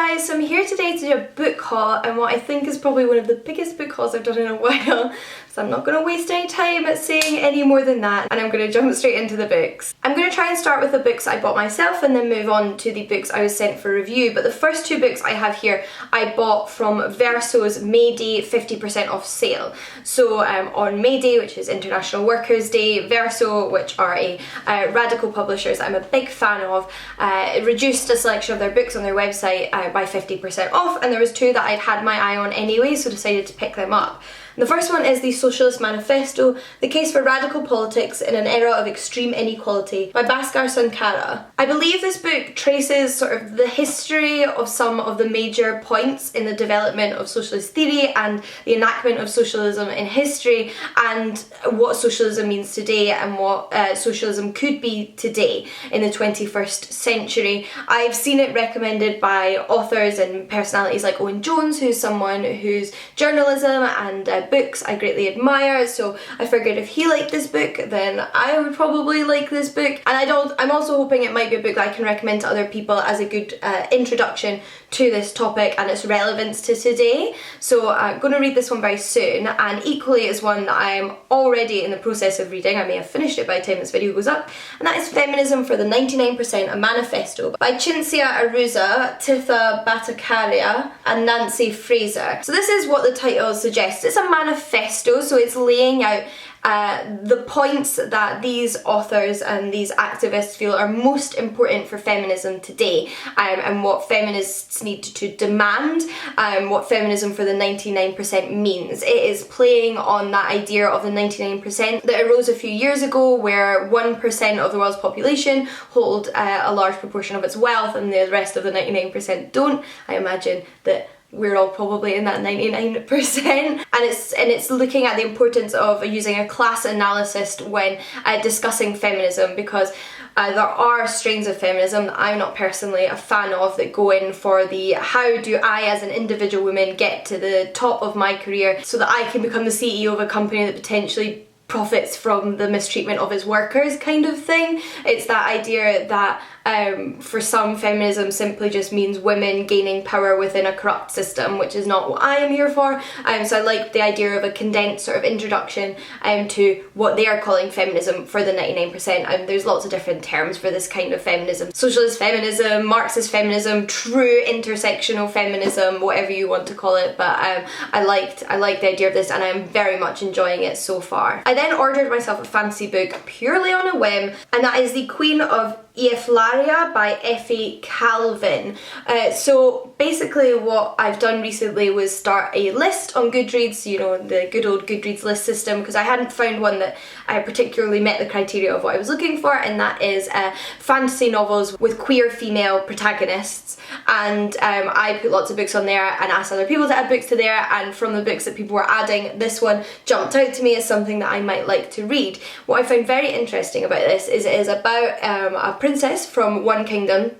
guys, so I'm here today to do a book haul and what I think is probably one of the biggest book hauls I've done in a while. So I'm not going to waste any time at saying any more than that, and I'm going to jump straight into the books. I'm going to try and start with the books I bought myself and then move on to the books I was sent for review, but the first two books I have here I bought from Verso's May Day 50% off sale. So on May Day, which is International Workers' Day, Verso, which are a radical publishers I'm a big fan of, reduced a selection of their books on their website by 50% off, and there was two that I'd had my eye on anyway, so decided to pick them up. The first one is the Socialist Manifesto, The Case for Radical Politics in an Era of Extreme Inequality by Bhaskar Sankara. I believe this book traces sort of the history of some of the major points in the development of socialist theory and the enactment of socialism in history, and what socialism means today and what socialism could be today in the 21st century. I've seen it recommended by authors and personalities like Owen Jones, who's someone whose journalism and books I greatly admire, so I figured if he liked this book then I would probably like this book. And I'm also hoping it might be a book that I can recommend to other people as a good introduction to this topic and its relevance to today. So I'm going to read this one very soon, and equally is one that I am already in the process of reading. I may have finished it by the time this video goes up, and that is Feminism for the 99%, a Manifesto by Cinzia Arruza, Titha Bhattacharya and Nancy Fraser. So this is what the title suggests. It's a manifesto, so it's laying out the points that these authors and these activists feel are most important for feminism today, and what feminists need to demand, what feminism for the 99% means. It is playing on that idea of the 99% that arose a few years ago, where 1% of the world's population hold a large proportion of its wealth and the rest of the 99% don't. I imagine that we're all probably in that 99%, and it's looking at the importance of using a class analysis when discussing feminism, because there are strains of feminism that I'm not personally a fan of that go in for the how do I as an individual woman get to the top of my career so that I can become the CEO of a company that potentially profits from the mistreatment of its workers kind of thing. It's that idea that for some, feminism simply just means women gaining power within a corrupt system, which is not what I am here for. So I like the idea of a condensed sort of introduction to what they are calling feminism for the 99%. There's lots of different terms for this kind of feminism. Socialist feminism, Marxist feminism, true intersectional feminism, whatever you want to call it, but I liked the idea of this, and I'm very much enjoying it so far. I then ordered myself a fantasy book purely on a whim, and that is The Queen of Hilaria by Effie Calvin. So basically what I've done recently was start a list on Goodreads, you know, the good old Goodreads list system, because I hadn't found one that particularly met the criteria of what I was looking for, and that is fantasy novels with queer female protagonists. And I put lots of books on there and asked other people to add books to there, and from the books that people were adding, this one jumped out to me as something that I might like to read. What I found very interesting about this is it is about a princess from one kingdom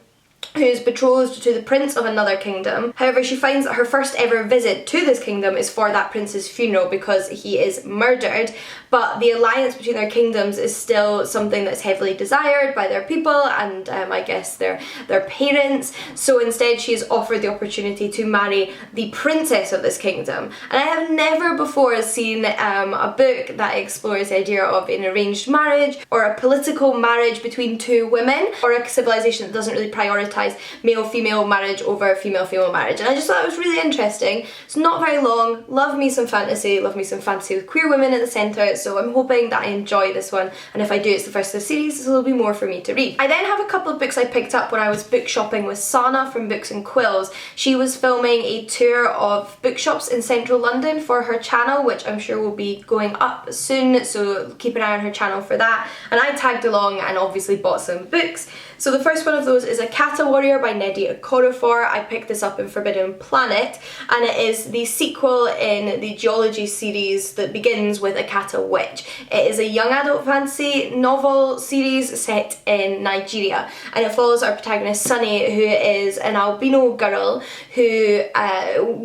who's betrothed to the prince of another kingdom. However, she finds that her first ever visit to this kingdom is for that prince's funeral because he is murdered, but the alliance between their kingdoms is still something that's heavily desired by their people and I guess their parents. So instead she is offered the opportunity to marry the princess of this kingdom. And I have never before seen a book that explores the idea of an arranged marriage or a political marriage between two women, or a civilization that doesn't really prioritise male-female marriage over female-female marriage. And I just thought it was really interesting. It's not very long, love me some fantasy with queer women at the centre, so I'm hoping that I enjoy this one, and if I do, it's the first of the series, so there'll be more for me to read. I then have a couple of books I picked up when I was book shopping with Sana from Books and Quills. She was filming a tour of bookshops in central London for her channel, which I'm sure will be going up soon, so keep an eye on her channel for that, and I tagged along and obviously bought some books. So the first one of those is A Kata Warrior by Nnedi Okorafor. I picked this up in Forbidden Planet, and it is the sequel in the geology series that begins with A Kata Witch. It is a young adult fantasy novel series set in Nigeria, and it follows our protagonist Sunny, who is an albino girl who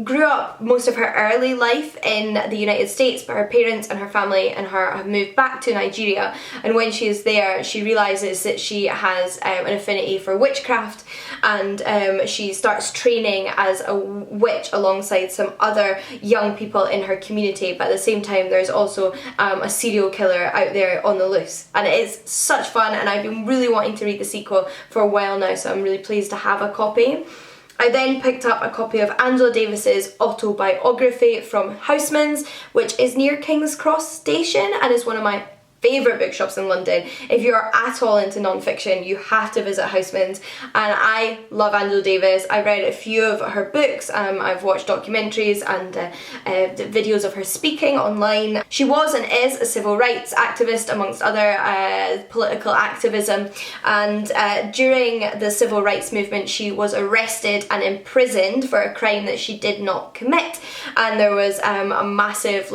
grew up most of her early life in the United States, but her parents and her family and her have moved back to Nigeria, and when she is there she realises that she has an affinity for witchcraft witchcraft, and she starts training as a witch alongside some other young people in her community, but at the same time there's also a serial killer out there on the loose, and it is such fun, and I've been really wanting to read the sequel for a while now, so I'm really pleased to have a copy. I then picked up a copy of Angela Davis's autobiography from Houseman's, which is near King's Cross Station and is one of my favourite bookshops in London. If you're at all into non-fiction, you have to visit Houseman's, and I love Angela Davis. I've read a few of her books, I've watched documentaries and videos of her speaking online. She was and is a civil rights activist amongst other political activism, and during the civil rights movement she was arrested and imprisoned for a crime that she did not commit, and there was a massive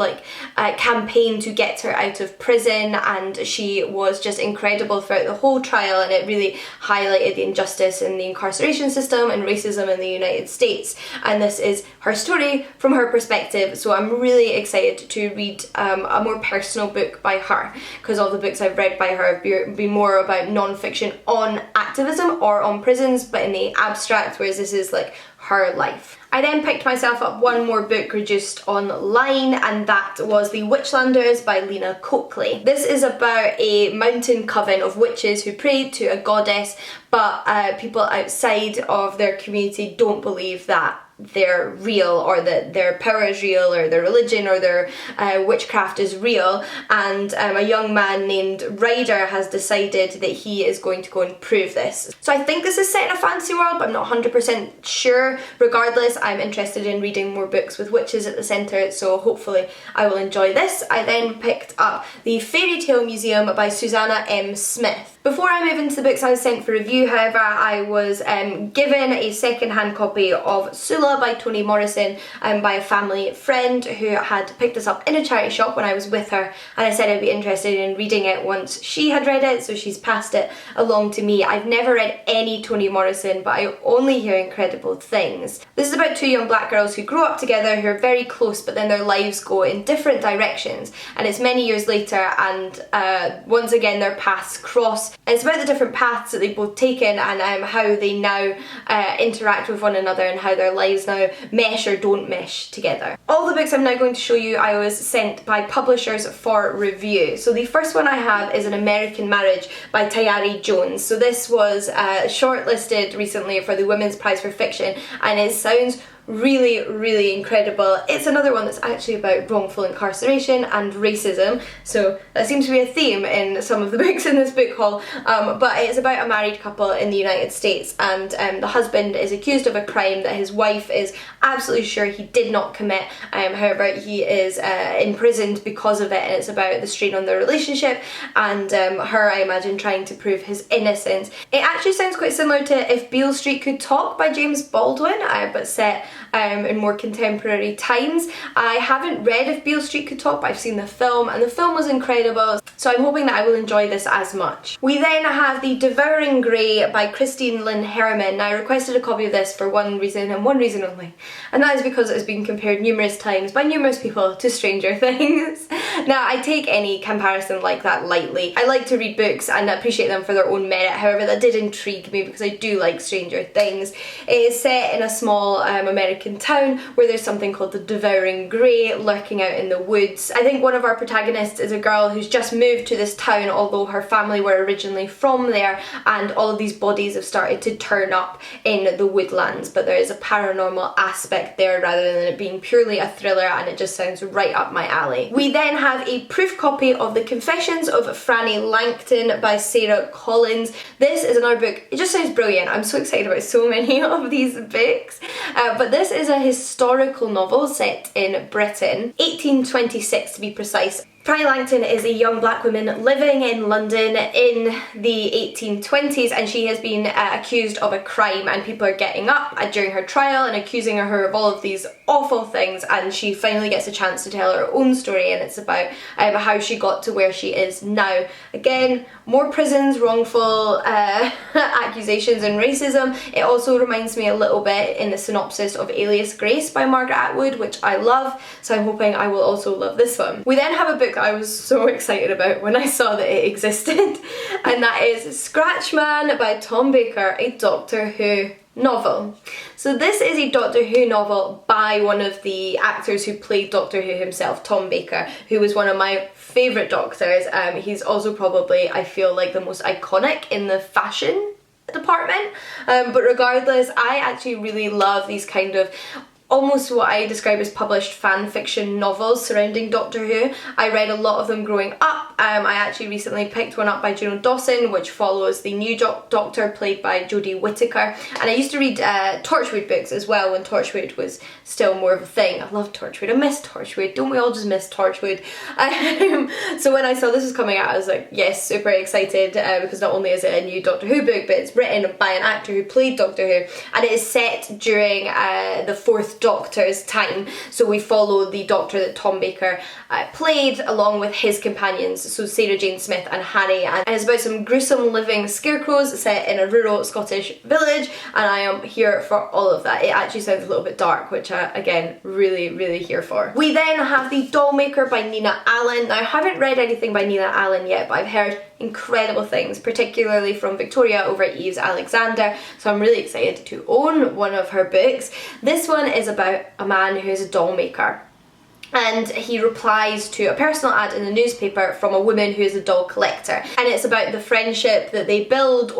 campaign to get her out of prison, and she was just incredible throughout the whole trial, and it really highlighted the injustice in the incarceration system and racism in the United States, and this is her story from her perspective, so I'm really excited to read a more personal book by her, because all the books I've read by her have been more about non-fiction on activism or on prisons, but in the abstract, whereas this is like her life. I then picked myself up one more book reduced online, and that was The Witchlanders by Rena Coakley. This is about a mountain coven of witches who pray to a goddess, but people outside of their community don't believe that they're real, or that their power is real, or their religion or their witchcraft is real, and a young man named Ryder has decided that he is going to go and prove this. So I think this is set in a fantasy world, but I'm not 100% sure. Regardless, I'm interested in reading more books with witches at the centre, so hopefully I will enjoy this. I then picked up The Fairy Tale Museum by Susanna M. Smith. Before I move into the books I was sent for review, however, I was given a second-hand copy of Sula by Toni Morrison by a family friend who had picked us up in a charity shop when I was with her, and I said I'd be interested in reading it once she had read it, so she's passed it along to me. I've never read any Toni Morrison, but I only hear incredible things. This is about two young black girls who grow up together, who are very close, but then their lives go in different directions, and it's many years later, and once again their paths cross. And it's about the different paths that they've both taken, and how they now interact with one another, and how their lives now mesh or don't mesh together. All the books I'm now going to show you I was sent by publishers for review. So the first one I have is An American Marriage by Tayari Jones. So this was shortlisted recently for the Women's Prize for Fiction, and it sounds really incredible. It's another one that's actually about wrongful incarceration and racism, so that seems to be a theme in some of the books in this book haul, but it's about a married couple in the United States, and the husband is accused of a crime that his wife is absolutely sure he did not commit. However, he is imprisoned because of it, and it's about the strain on their relationship, and her, I imagine, trying to prove his innocence. It actually sounds quite similar to If Beale Street Could Talk by James Baldwin, but set in more contemporary times. I haven't read If Beale Street Could Talk, but I've seen the film, and the film was incredible, so I'm hoping that I will enjoy this as much. We then have The Devouring Grey by Christine Lynn Herman. Now, I requested a copy of this for one reason and one reason only, and that is because it has been compared numerous times by numerous people to Stranger Things. Now, I take any comparison like that lightly. I like to read books and appreciate them for their own merit, however that did intrigue me because I do like Stranger Things. It is set in a small American town where there's something called the Devouring Grey lurking out in the woods. I think one of our protagonists is a girl who's just moved to this town, although her family were originally from there, and all of these bodies have started to turn up in the woodlands, but there is a paranormal aspect there rather than it being purely a thriller, and it just sounds right up my alley. We then have a proof copy of The Confessions of Franny Langton by Sarah Collins. This is another book, it just sounds brilliant. I'm so excited about so many of these books, but this is a historical novel set in Britain, 1826 to be precise. Franny Langton is a young black woman living in London in the 1820s, and she has been accused of a crime, and people are getting up during her trial and accusing her of all of these awful things, and she finally gets a chance to tell her own story, and it's about how she got to where she is now. Again, more prisons, wrongful accusations and racism. It also reminds me a little bit in the synopsis of Alias Grace by Margaret Atwood, which I love, so I'm hoping I will also love this one. We then have a book that I was so excited about when I saw that it existed, and that is Scratchman by Dollmaker, a Doctor Who novel. So this is a Doctor Who novel by one of the actors who played Doctor Who himself, Dollmaker, who was one of my favourite Doctors. He's also probably, I feel like, the most iconic in the fashion department, but regardless, I actually really love these kind of almost what I describe as published fan fiction novels surrounding Doctor Who. I read a lot of them growing up. I actually recently picked one up by Juno Dawson, which follows the new Doctor played by Jodie Whittaker, and I used to read Torchwood books as well when Torchwood was still more of a thing. I love Torchwood, I miss Torchwood, don't we all just miss Torchwood? So when I saw this was coming out, I was like, yes, super excited, because not only is it a new Doctor Who book, but it's written by an actor who played Doctor Who, and it is set during the fourth Doctor's time, so we follow the Doctor that Dollmaker played along with his companions, so Sarah Jane Smith and Harry, and it's about some gruesome living scarecrows set in a rural Scottish village, and I am here for all of that. It actually sounds a little bit dark, which again, really here for. We then have the Dollmaker by Nina Allen. Now I haven't read anything by Nina Allen yet, but I've heard incredible things, particularly from Victoria over at Eves Alexander, so I'm really excited to own one of her books. This one is about a man who is a doll maker, and he replies to a personal ad in the newspaper from a woman who is a doll collector, and it's about the friendship that they build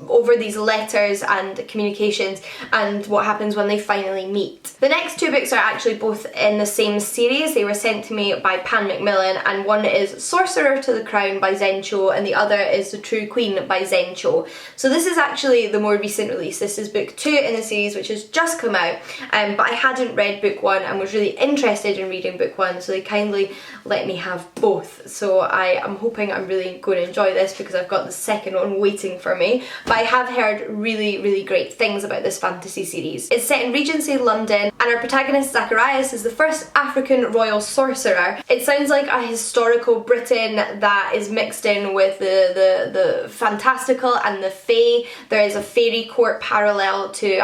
over these letters and communications and what happens when they finally meet. The next two books are actually both in the same series. They were sent to me by Pan Macmillan, and one is Sorcerer to the Crown by Zencho and the other is The True Queen by Zencho. So this is actually the more recent release. This is book 2 in the series, which has just come out, but I hadn't read book 1 and was really interested in reading book 1, so they kindly let me have both. So I am hoping I'm really going to enjoy this because I've got the second one waiting for me. But I have heard really great things about this fantasy series. It's set in Regency London, and our protagonist Zacharias is the first African royal sorcerer. It sounds like a historical Britain that is mixed in with the fantastical and the fae. There is a fairy court parallel to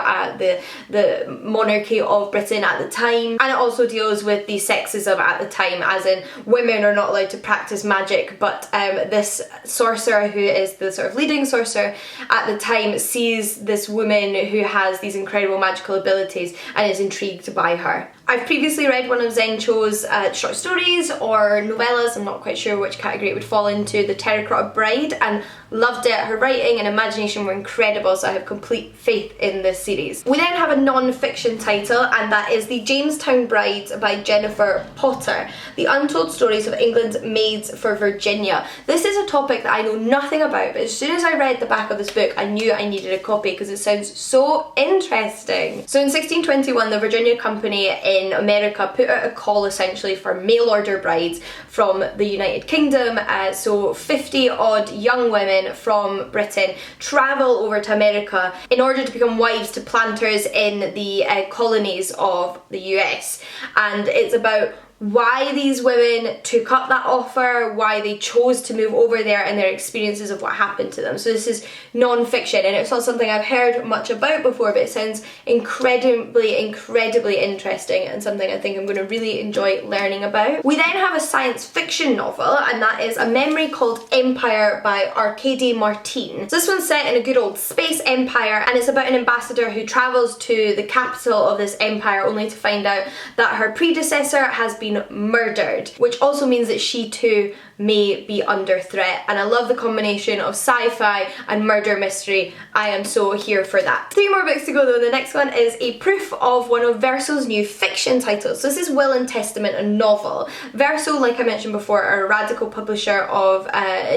the monarchy of Britain at the time, and it also deals with the sexism at the time, as in women are not allowed to practice magic, but this sorcerer, who is the sort of leading sorcerer at the time, sees this woman who has these incredible magical abilities and is intrigued by her. I've previously read one of Zencho's short stories or novellas, I'm not quite sure which category it would fall into, The Terracotta Bride, and loved it. Her writing and imagination were incredible, so I have complete faith in this series. We then have a non-fiction title, and that is The Jamestown Brides by Jennifer Potter, the untold stories of England's maids for Virginia. This is a topic that I know nothing about, but as soon as I read the back of this book, I knew I needed a copy because it sounds so interesting. So in 1621, the Virginia Company in America put out a call essentially for mail order brides from the United Kingdom, so 50 odd young women from Britain travel over to America in order to become wives to planters in the colonies of the US, and it's about why these women took up that offer, why they chose to move over there, and their experiences of what happened to them. So this is non-fiction, and it's not something I've heard much about before, but it sounds incredibly interesting and something I think I'm going to really enjoy learning about. We then have a science fiction novel, and that is A Memory Called Empire by Arkady Martin. So this one's set in a good old space empire, and it's about an ambassador who travels to the capital of this empire only to find out that her predecessor has been murdered, which also means that she too may be under threat, and I love the combination of sci-fi and murder mystery. I am so here for that. 3 more books to go though. The next one is a proof of one of Verso's new fiction titles. So this is Will and Testament, a novel. Verso, like I mentioned before, are a radical publisher of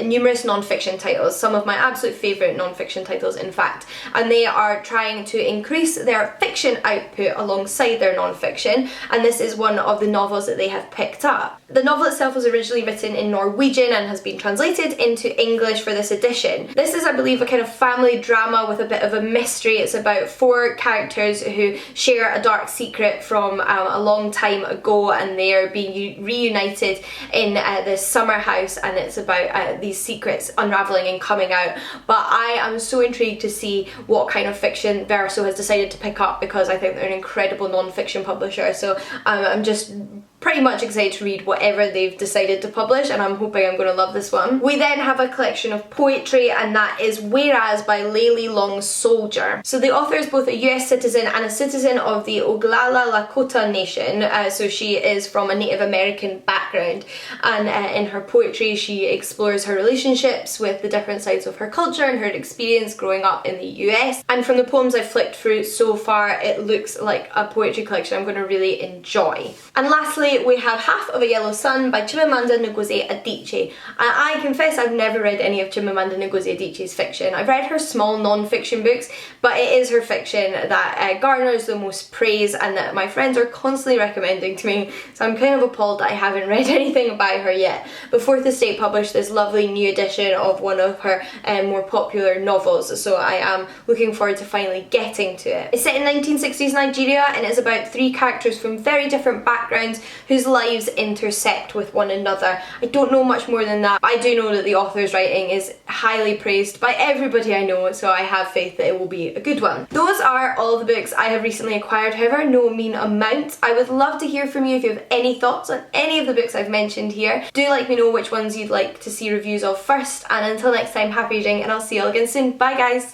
numerous non-fiction titles, some of my absolute favourite non-fiction titles in fact, and they are trying to increase their fiction output alongside their non-fiction, and this is one of the novels that they have picked up. The novel itself was originally written in Norwegian and has been translated into English for this edition. This is, I believe, a kind of family drama with a bit of a mystery. It's about 4 characters who share a dark secret from a long time ago, and they are being reunited in this summer house, and it's about these secrets unravelling and coming out. But I am so intrigued to see what kind of fiction Verso has decided to pick up, because I think they're an incredible non-fiction publisher, so I'm just pretty much excited to read whatever they've decided to publish, and I'm hoping I'm going to love this one. We then have a collection of poetry, and that is Whereas by Leigh Long Soldier. So the author is both a US citizen and a citizen of the Oglala Lakota Nation, so she is from a Native American background, and in her poetry she explores her relationships with the different sides of her culture and her experience growing up in the US. And from the poems I've flicked through so far, it looks like a poetry collection I'm going to really enjoy. And lastly, we have Half of a Yellow Sun by Chimamanda Ngozi Adichie. I confess I've never read any of Chimamanda Ngozi Adichie's fiction. I've read her small non-fiction books, but it is her fiction that garners the most praise and that my friends are constantly recommending to me, so I'm kind of appalled that I haven't read anything by her yet. But Fourth Estate published this lovely new edition of one of her more popular novels, so I am looking forward to finally getting to it. It's set in 1960s Nigeria and is about three characters from very different backgrounds whose lives intersect with one another. I don't know much more than that, but I do know that the author's writing is highly praised by everybody I know, so I have faith that it will be a good one. Those are all the books I have recently acquired, however, no mean amount. I would love to hear from you if you have any thoughts on any of the books I've mentioned here. Do let me know which ones you'd like to see reviews of first, and until next time, happy reading, and I'll see you all again soon. Bye guys!